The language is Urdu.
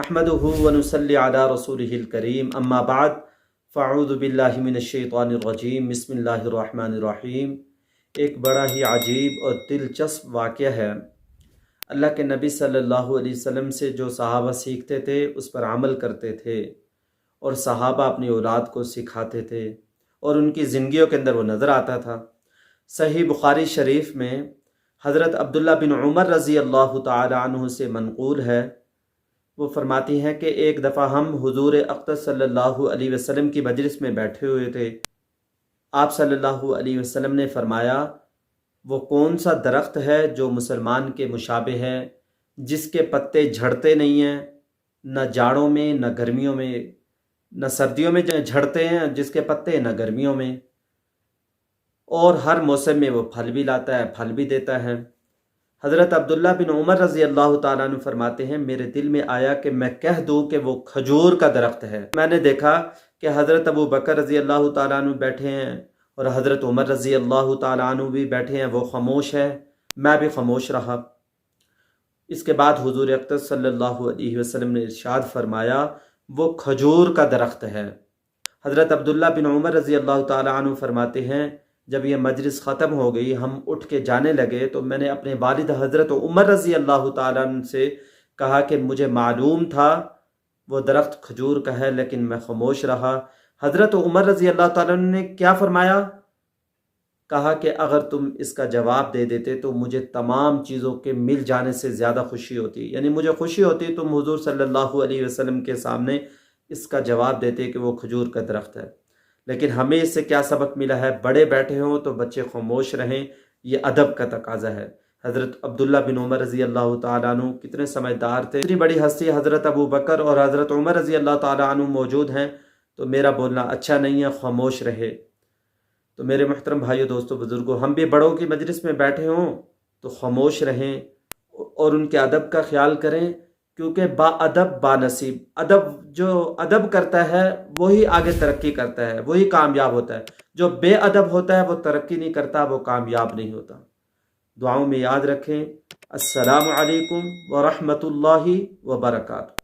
نحمدہ ونصلی علی رسولہ الکریم اما بعد فاعوذ باللہ من الشیطان الرجیم بسم اللہ الرحمن الرحیم۔ ایک بڑا ہی عجیب اور دلچسپ واقعہ ہے۔ اللہ کے نبی صلی اللہ علیہ وسلم سے جو صحابہ سیکھتے تھے اس پر عمل کرتے تھے، اور صحابہ اپنی اولاد کو سکھاتے تھے اور ان کی زندگیوں کے اندر وہ نظر آتا تھا۔ صحیح بخاری شریف میں حضرت عبداللہ بن عمر رضی اللہ تعالی عنہ سے منقول ہے، وہ فرماتی ہیں کہ ایک دفعہ ہم حضور اقدس صلی اللہ علیہ وسلم کی مجلس میں بیٹھے ہوئے تھے۔ آپ صلی اللہ علیہ وسلم نے فرمایا، وہ کون سا درخت ہے جو مسلمان کے مشابہ ہے، جس کے پتے جھڑتے نہیں ہیں، نہ جاڑوں میں نہ گرمیوں میں، نہ سردیوں میں جھڑتے ہیں جس کے پتے، نہ گرمیوں میں، اور ہر موسم میں وہ پھل بھی لاتا ہے، پھل بھی دیتا ہے۔ حضرت عبداللہ بن عمر رضی اللہ تعالیٰ عنہ فرماتے ہیں، میرے دل میں آیا کہ میں کہہ دوں کہ وہ کھجور کا درخت ہے۔ میں نے دیکھا کہ حضرت ابو بکر رضی اللہ تعالیٰ عنہ بیٹھے ہیں اور حضرت عمر رضی اللہ تعالیٰ عنہ بھی بیٹھے ہیں، وہ خاموش ہے، میں بھی خاموش رہا۔ اس کے بعد حضور اقدس صلی اللہ علیہ وسلم نے ارشاد فرمایا، وہ کھجور کا درخت ہے۔ حضرت عبداللہ بن عمر رضی اللہ تعالیٰ عنہ فرماتے ہیں، جب یہ مجلس ختم ہو گئی، ہم اٹھ کے جانے لگے تو میں نے اپنے والد حضرت عمر رضی اللہ تعالیٰ عنہ سے کہا کہ مجھے معلوم تھا وہ درخت کھجور کا ہے، لیکن میں خاموش رہا۔ حضرت عمر رضی اللہ تعالیٰ عنہ نے کیا فرمایا؟ کہا کہ اگر تم اس کا جواب دے دیتے تو مجھے تمام چیزوں کے مل جانے سے زیادہ خوشی ہوتی، یعنی مجھے خوشی ہوتی تم حضور صلی اللہ علیہ وسلم کے سامنے اس کا جواب دیتے کہ وہ کھجور کا درخت ہے۔ لیکن ہمیں اس سے کیا سبق ملا ہے؟ بڑے بیٹھے ہوں تو بچے خاموش رہیں، یہ ادب کا تقاضا ہے۔ حضرت عبداللہ بن عمر رضی اللہ تعالیٰ عنہ کتنے سمجھدار تھے۔ اتنی بڑی ہستی حضرت ابو بکر اور حضرت عمر رضی اللہ تعالیٰ عنہ موجود ہیں تو میرا بولنا اچھا نہیں ہے، خاموش رہے۔ تو میرے محترم بھائیو، دوستو، بزرگوں، ہم بھی بڑوں کی مجلس میں بیٹھے ہوں تو خاموش رہیں اور ان کے ادب کا خیال کریں، کیونکہ با ادب با نصیب، جو ادب کرتا ہے وہی آگے ترقی کرتا ہے، وہی کامیاب ہوتا ہے۔ جو بے ادب ہوتا ہے وہ ترقی نہیں کرتا، وہ کامیاب نہیں ہوتا۔ دعاؤں میں یاد رکھیں۔ السلام علیکم ورحمۃ اللہ وبرکاتہ۔